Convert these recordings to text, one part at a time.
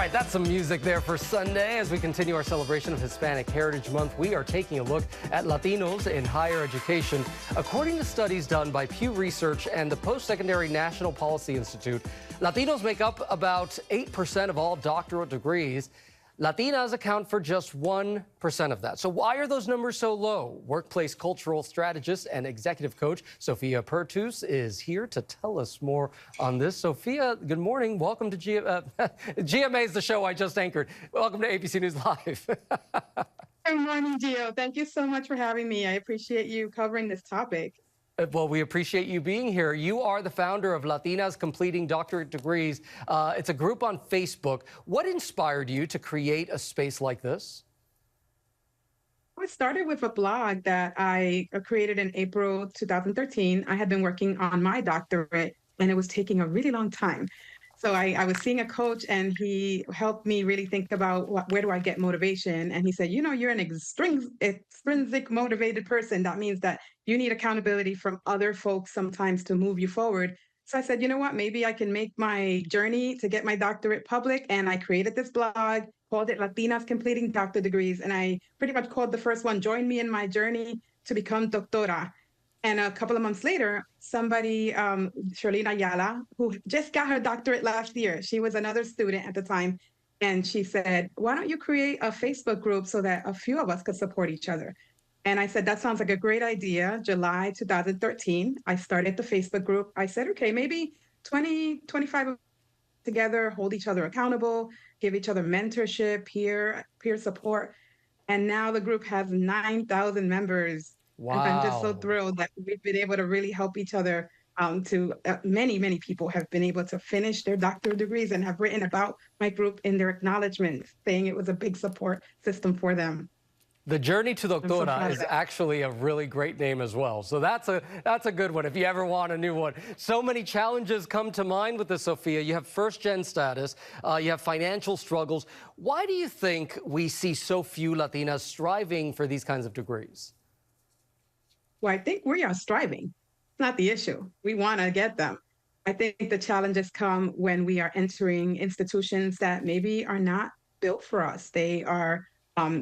right, that's some music there for Sunday. As we continue our celebration of Hispanic Heritage Month, we are taking a look at Latinos in higher education. According to studies done by Pew Research and the Post-Secondary National Policy Institute, Latinos make up about 8% of all doctorate degrees. Latinas account for just 1% of that. So why are those numbers so low? Workplace cultural strategist and executive coach Sophia Pertus is here to tell us more on this. Sophia, good morning. Welcome to GMA is the show I just anchored. Welcome to ABC News Live. Good morning, Gio. Thank you so much for having me. I appreciate you covering this topic. Well, we appreciate you being here. You are the founder of Latinas Completing Doctorate Degrees. It's a group on Facebook. What inspired you to create a space like this? I started with a blog that I created in April 2013. I had been working on my doctorate, and it was taking a really long time. So I was seeing a coach, and he helped me really think about where do I get motivation. And he said, you know, you're an extrinsic motivated person. That means that you need accountability from other folks sometimes to move you forward. So I said, you know what, maybe I can make my journey to get my doctorate public. And I created this blog, called it Latinas Completing Doctorate Degrees. And I pretty much called the first one, Join Me in My Journey to Become Doctora. And a couple of months later, somebody, Charlene Ayala, who just got her doctorate last year, she was another student at the time, and she said, why don't you create a Facebook group so that a few of us could support each other? And I said, that sounds like a great idea. July 2013, I started the Facebook group. I said, okay, maybe 20, 25 together, hold each other accountable, give each other mentorship, peer support. And now the group has 9,000 members. Wow. And I'm just so thrilled that we've been able to really help each other. Many people have been able to finish their doctoral degrees and have written about my group in their acknowledgments, saying it was a big support system for them. The Journey to Doctora is actually a really great name as well. So that's a good one if you ever want a new one. So many challenges come to mind with this, Sophia. You have first-gen status. You have financial struggles. Why do you think we see so few Latinas striving for these kinds of degrees? Well, I think we are striving. It's not the issue. We want to get them. I think the challenges come when we are entering institutions that maybe are not built for us. They are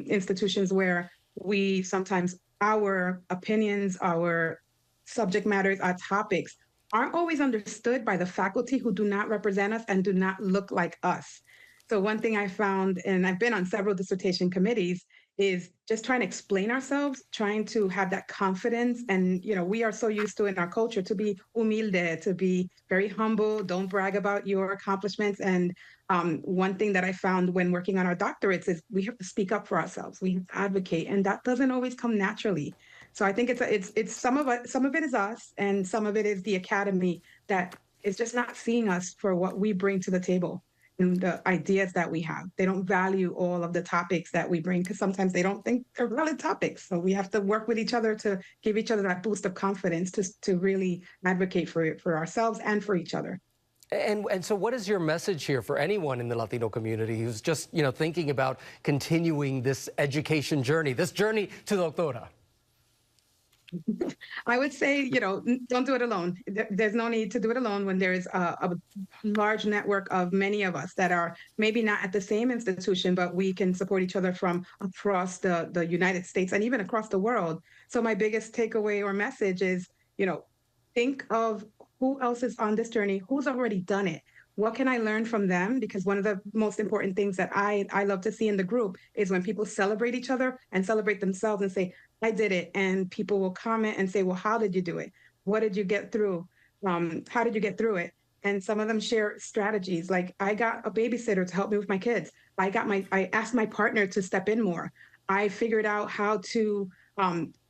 institutions where we sometimes, our opinions, our subject matters, our topics aren't always understood by the faculty who do not represent us and do not look like us. So one thing I found, and I've been on several dissertation committees, is just trying to explain ourselves, trying to have that confidence. And, you know, we are so used to in our culture to be humilde, to be very humble, don't brag about your accomplishments. And one thing that I found when working on our doctorates is we have to speak up for ourselves. We have to advocate, and that doesn't always come naturally. So I think it's some of it is us, and some of it is the academy that is just not seeing us for what we bring to the table. And the ideas that we have. They don't value all of the topics that we bring because sometimes they don't think they're valid topics. So we have to work with each other to give each other that boost of confidence to really advocate for ourselves and for each other. And so what is your message here for anyone in the Latino community who's just, you know, thinking about continuing this education journey, this journey to Doctora? I would say, you know, don't do it alone. There's no need to do it alone when there's a large network of many of us that are maybe not at the same institution, but we can support each other from across the United States and even across the world. So my biggest takeaway or message is, you know, think of who else is on this journey, who's already done it. What can I learn from them? Because one of the most important things that I love to see in the group is when people celebrate each other and celebrate themselves and say, I did it. And people will comment and say, well, how did you do it? What did you get through? How did you get through it? And some of them share strategies. Like, I got a babysitter to help me with my kids. I asked my partner to step in more. I figured out how to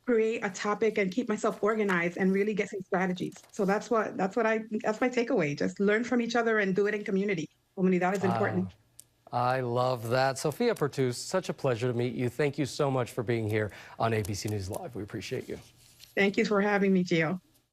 create a topic and keep myself organized and really get some strategies. So that's my takeaway. Just learn from each other and do it in community. Comunidad is important. I love that. Sophia Pertus, such a pleasure to meet you. Thank you so much for being here on ABC News Live. We appreciate you. Thank you for having me, Gio.